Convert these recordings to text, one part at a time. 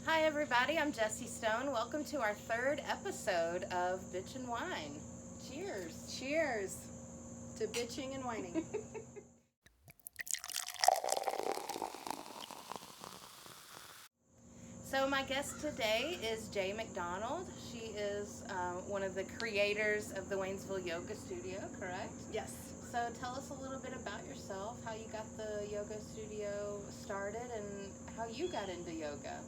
Hi everybody, I'm Jessi Stone. Welcome to our third episode of Bitch and Wine. Cheers. Cheers to bitching and whining. So my guest today is Jay MacDonald. She is one of the creators of the Waynesville Yoga Studio, correct? Yes. So tell us a little bit about yourself, how you got the yoga studio started, and how you got into yoga.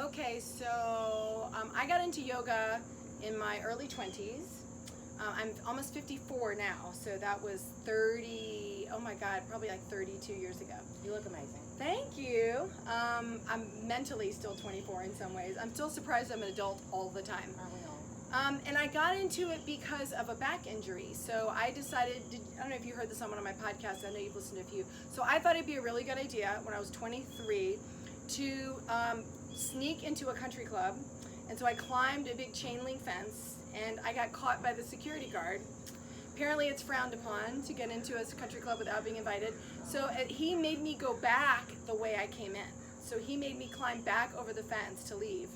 Okay, so I got into yoga in my early 20s. I'm almost 54 now, so that was probably like 32 years ago. You look amazing. Thank you. I'm mentally still 24 in some ways. I'm still surprised I'm an adult all the time. Aren't we all? And I got into it because of a back injury. So I decided, I don't know if you heard this on one of my podcasts, I know you've listened to a few. So I thought it'd be a really good idea when I was 23 to sneak into a country club. And so I climbed a big chain link fence and I got caught by the security guard. Apparently it's frowned upon to get into a country club without being invited. So he made me go back the way I came in. So he made me climb back over the fence to leave.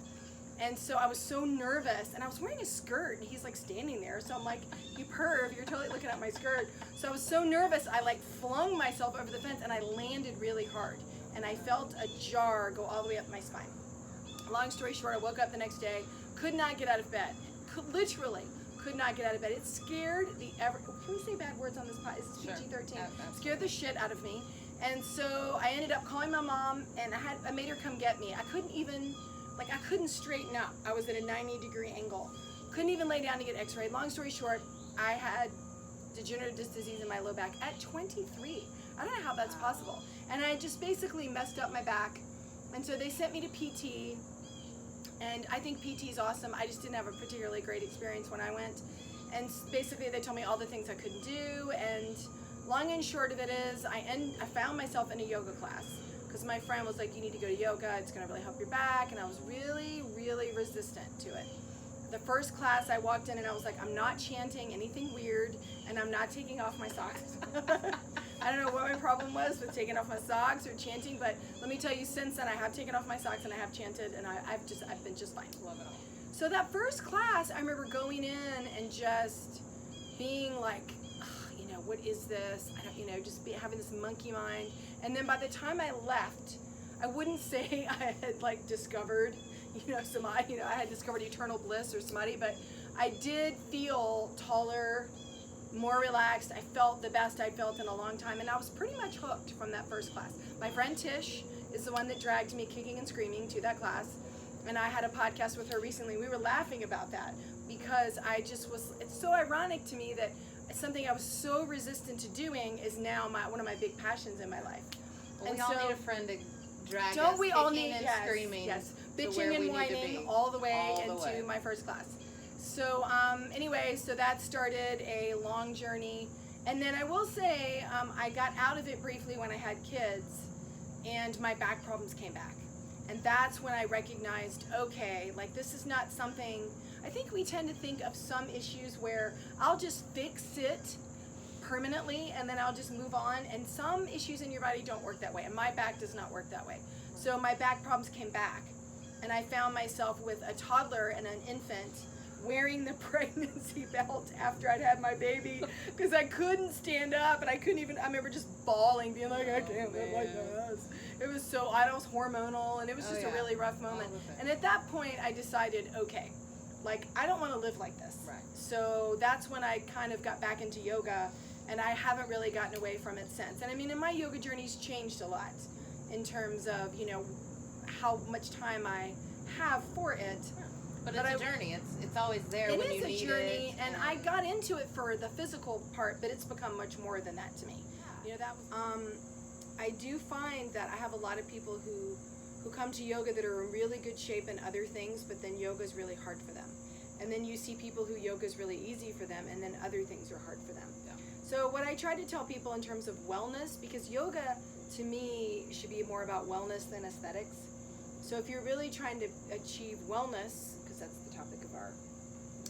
And so I was so nervous, and I was wearing a skirt, and he's like standing there. So I'm like, you perv, you're totally looking at my skirt. So I was so nervous, I like flung myself over the fence, and I landed really hard. And I felt a jar go all the way up my spine. Long story short, I woke up the next day, could not get out of bed. Literally could not get out of bed. It scared can we say bad words on this podcast? Is this PG-13? Sure. Scared the shit out of me. And so I ended up calling my mom, and I made her come get me. I couldn't straighten up. I was at a 90-degree angle. Couldn't even lay down to get x-rayed. Long story short, I had degenerative disc disease in my low back at 23. I don't know how that's possible. And I just basically messed up my back. And so they sent me to PT. And I think PT is awesome. I just didn't have a particularly great experience when I went. And basically they told me all the things I couldn't do. And long and short of it is, I found myself in a yoga class. Because my friend was like, you need to go to yoga, it's going to really help your back. And I was really, really resistant to it. The first class I walked in and I was like, I'm not chanting anything weird and I'm not taking off my socks. I don't know what my problem was with taking off my socks or chanting, but let me tell you, since then I have taken off my socks and I have chanted and I've been just fine. Love it all. So that first class, I remember going in and just being like, what is this? I don't, just having this monkey mind. And then by the time I left, I wouldn't say I had like discovered, samadhi, I had discovered eternal bliss or samadhi, but I did feel taller, more relaxed. I felt the best I'd felt in a long time. And I was pretty much hooked from that first class. My friend Tish is the one that dragged me kicking and screaming to that class. And I had a podcast with her recently. We were laughing about that because it's so ironic to me that something I was so resistant to doing is now one of my big passions in my life. Well, and we all need a friend to drag don't us we kicking all need, and yes, screaming. Yes, to where bitching we and need to whining be. all the way All the into way. my first class. So anyway, so that started a long journey. And then I will say I got out of it briefly when I had kids and my back problems came back. And that's when I recognized, okay, like this is not something, I think we tend to think of some issues where I'll just fix it permanently and then I'll just move on. And some issues in your body don't work that way. And my back does not work that way. So my back problems came back. And I found myself with a toddler and an infant wearing the pregnancy belt after I'd had my baby because I couldn't stand up and I remember just bawling, being like, I can't live like this. It was I was hormonal and it was just a really rough moment. And at that point I decided, okay, like I don't want to live like this. Right. So that's when I kind of got back into yoga and I haven't really gotten away from it since. And I mean, and my yoga journey's changed a lot in terms of, how much time I have for it. But it's a journey. It's always there when you need it. It is a journey, and I got into it for the physical part, but it's become much more than that to me. That was. I do find that I have a lot of people who come to yoga that are in really good shape in other things, but then yoga is really hard for them. And then you see people who yoga is really easy for them, and then other things are hard for them. Yeah. So what I try to tell people in terms of wellness, because yoga to me should be more about wellness than aesthetics. So if you're really trying to achieve wellness, because that's the topic of our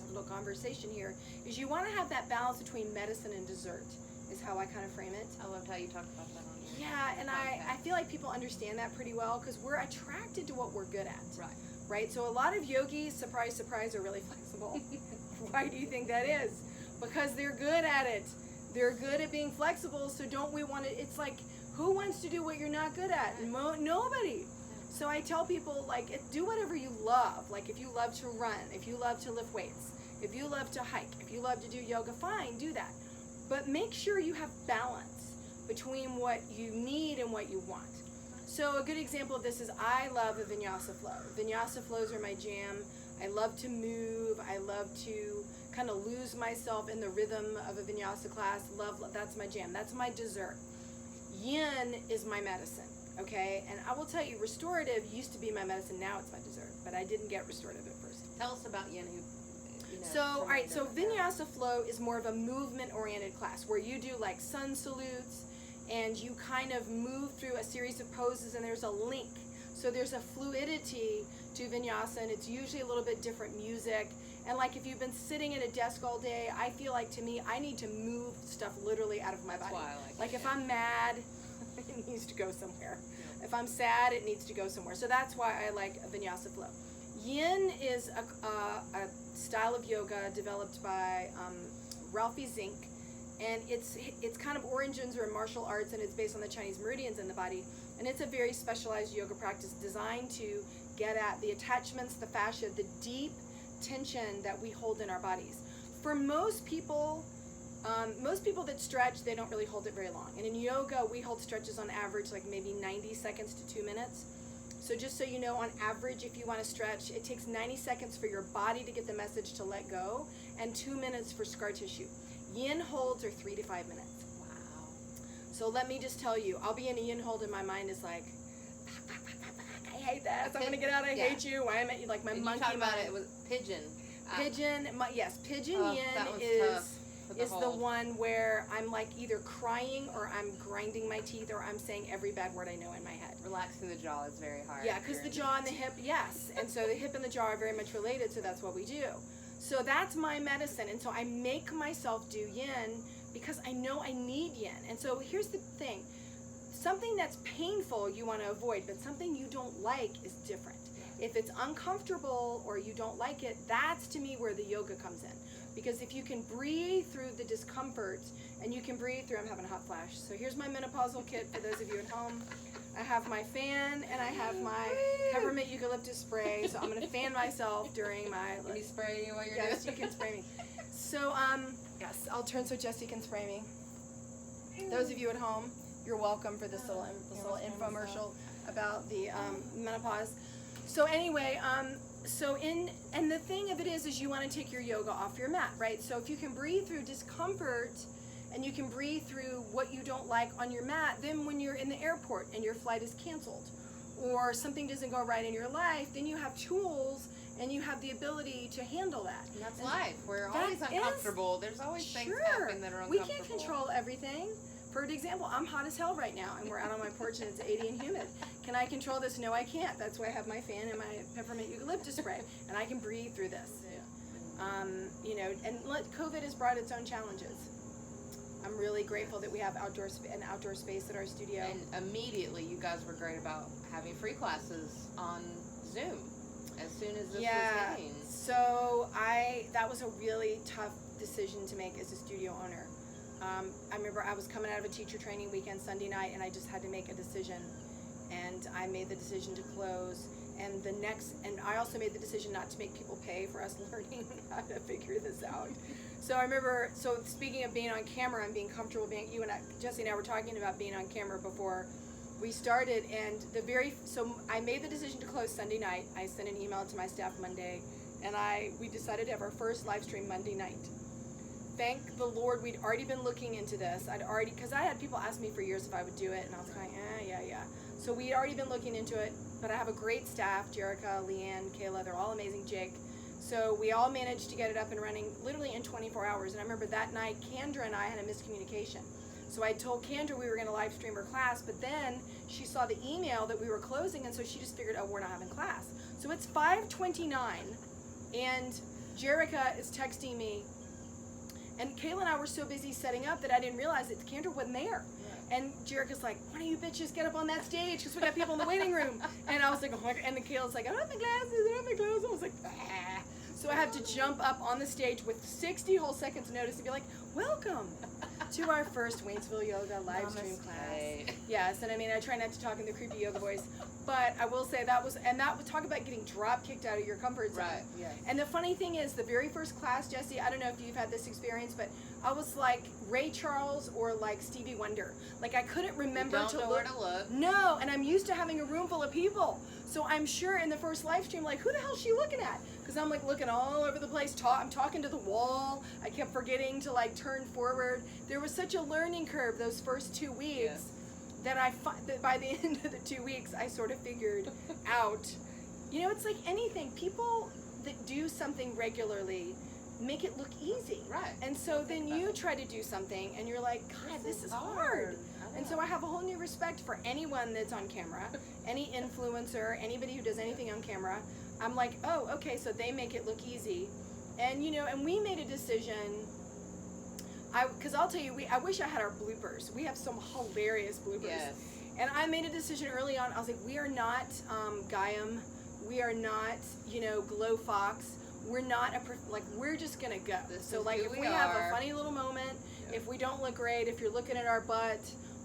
little conversation here, is you want to have that balance between medicine and dessert, is how I kind of frame it. I loved how you talked about that on Yeah, and I feel like people understand that pretty well because we're attracted to what we're good at. Right. Right? So a lot of yogis, surprise, surprise, are really flexible. Why do you think that is? Because they're good at it. They're good at being flexible, so don't we want to, it's like, who wants to do what you're not good at? Nobody. So I tell people, like, do whatever you love. Like, if you love to run, if you love to lift weights, if you love to hike, if you love to do yoga, fine, do that. But make sure you have balance between what you need and what you want. So a good example of this is I love a vinyasa flow. Vinyasa flows are my jam. I love to move. I love to kind of lose myself in the rhythm of a vinyasa class. That's my jam. That's my dessert. Yin is my medicine, okay? And I will tell you, restorative used to be my medicine. Now it's my dessert, but I didn't get restorative at first. Tell us about Yin. So, all right, so Vinyasa Flow is more of a movement-oriented class where you do like sun salutes and you kind of move through a series of poses and there's a link. So there's a fluidity to Vinyasa and it's usually a little bit different music. And like if you've been sitting at a desk all day, I feel like to me, I need to move stuff literally out of my body. That's why I like if I'm mad, it needs to go somewhere. Yeah. If I'm sad, it needs to go somewhere. So that's why I like a Vinyasa Flow. Yin is a style of yoga developed by Ralphie Zink, and it's kind of origins or martial arts, and it's based on the Chinese meridians in the body, and it's a very specialized yoga practice designed to get at the attachments, the fascia, the deep tension that we hold in our bodies. For most people that stretch, they don't really hold it very long, and in yoga we hold stretches on average like maybe 90 seconds to 2 minutes. So just so you know, on average, if you want to stretch, it takes 90 seconds for your body to get the message to let go and 2 minutes for scar tissue. Yin holds are 3 to 5 minutes. Wow. So let me just tell you, I'll be in a yin hold and my mind is like, I hate this. I'm going to get out. I hate you. Why am I like my and monkey you talked about mind. it was pigeon. Pigeon, pigeon yin is the one where I'm like either crying or I'm grinding my teeth or I'm saying every bad word I know in my head. Relaxing the jaw is very hard. Yeah, because the jaw and the hip, yes. And so the hip and the jaw are very much related, so that's what we do. So that's my medicine. And so I make myself do yin because I know I need yin. And so here's the thing. Something that's painful you want to avoid, but something you don't like is different. If it's uncomfortable or you don't like it, that's to me where the yoga comes in. Because if you can breathe through the discomfort and you can breathe through, I'm having a hot flash. So here's my menopausal kit for those of you at home. I have my fan and I have my peppermint eucalyptus spray. So I'm going to fan myself during my... Can you spray you while you're Yes, doing you can spray me. So, yes, I'll turn so Jessi can spray me. Those of you at home, you're welcome for this little infomercial about the menopause. So anyway, and the thing of it is you want to take your yoga off your mat, right? So if you can breathe through discomfort and you can breathe through what you don't like on your mat, then when you're in the airport and your flight is canceled or something doesn't go right in your life, then you have tools and you have the ability to handle that. And that's life. We're always uncomfortable. There's always things happen that are uncomfortable. We can't control everything. For example, I'm hot as hell right now, and we're out on my porch, and it's 80 and humid. Can I control this? No, I can't. That's why I have my fan and my peppermint eucalyptus spray, and I can breathe through this. And COVID has brought its own challenges. I'm really grateful that we have an outdoor space at our studio. And immediately, you guys were great about having free classes on Zoom as soon as this was hitting. So that was a really tough decision to make as a studio owner. I remember I was coming out of a teacher training weekend Sunday night and I just had to make a decision, and I made the decision to close, and I also made the decision not to make people pay for us learning how to figure this out. So I remember, speaking of being on camera and being comfortable Jessi and I were talking about being on camera before we started, and so I made the decision to close Sunday night. I sent an email to my staff Monday, and we decided to have our first live stream Monday night. Thank the Lord, we'd already been looking into this. Because I had people ask me for years if I would do it, and I was going, yeah. So we had already been looking into it, but I have a great staff, Jerica, Leanne, Kayla, they're all amazing, Jake. So we all managed to get it up and running literally in 24 hours. And I remember that night, Kendra and I had a miscommunication. So I told Kendra we were going to live stream her class, but then she saw the email that we were closing, and so she just figured, we're not having class. So it's 5:29, and Jerica is texting me, and Kayla and I were so busy setting up that I didn't realize that Kendra wasn't there. And Jerica's like, why don't you bitches get up on that stage? Because we got people in the waiting room. And I was like, oh my God. And Kayla's like, I don't have my glasses. I don't have my glasses. I was like, ah. So I had to jump up on the stage with 60 whole seconds notice and be like, welcome to our first Waynesville Yoga live stream class. Yes, and I mean, I try not to talk in the creepy yoga voice, but I will say that was talk about getting drop kicked out of your comfort zone. Right, yes. And the funny thing is, the very first class, Jessi, I don't know if you've had this experience, but I was like Ray Charles or like Stevie Wonder. Like I couldn't remember Don't know where to look. No, and I'm used to having a room full of people. So I'm sure in the first live stream, like, who the hell is she looking at? Because I'm like looking all over the place. I'm talking to the wall. I kept forgetting to like turn forward. There was such a learning curve those first 2 weeks that that by the end of the 2 weeks, I sort of figured out. You know, it's like anything. People that do something regularly make it look easy. Right. And so then you try to do something and you're like, God, this is hard. And so I have a whole new respect for anyone that's on camera, any influencer, anybody who does anything on camera. I'm like, oh, okay, so they make it look easy. And, you know, and we made a decision, because I'll tell you, I wish I had our bloopers. We have some hilarious bloopers. Yes. And I made a decision early on. I was like, we are not Gaiam. We are not, you know, Glow Fox. We're not we're just gonna go. So like, if we have a funny little moment, if we don't look great, if you're looking at our butt,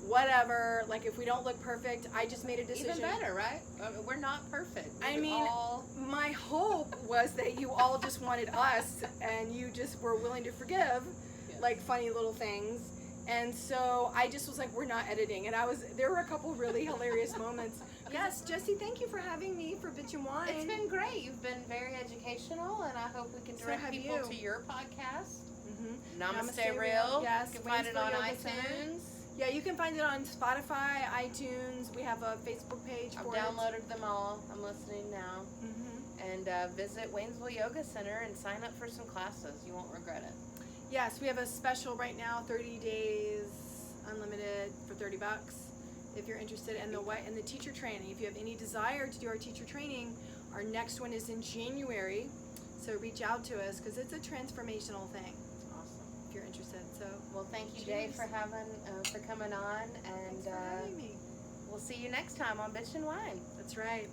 whatever, like if we don't look perfect, I just made a decision. Even better, right? We're not perfect. I mean, my hope was that you all just wanted us and you just were willing to forgive like funny little things. And so I just was like, we're not editing. And there were a couple really hilarious moments. Yes, Jessi, thank you for having me for Bitch and Wine. It's been great. You've been very educational, and I hope we can direct people to your podcast. Mm-hmm. Namaste Real. Yes, you can find it on iTunes. Center. Yeah, you can find it on Spotify, iTunes. We have a Facebook page for it. I've downloaded them all. I'm listening now. Mm-hmm. And visit Waynesville Yoga Center and sign up for some classes. You won't regret it. Yes, we have a special right now, 30 days unlimited for $30 if you're interested in the teacher training. If you have any desire to do our teacher training, our next one is in January. So reach out to us because it's a transformational thing. Awesome. If you're interested. So well, thank you, Jay, for coming on, and thanks for having me. We'll see you next time on Bitch and Wine. That's right.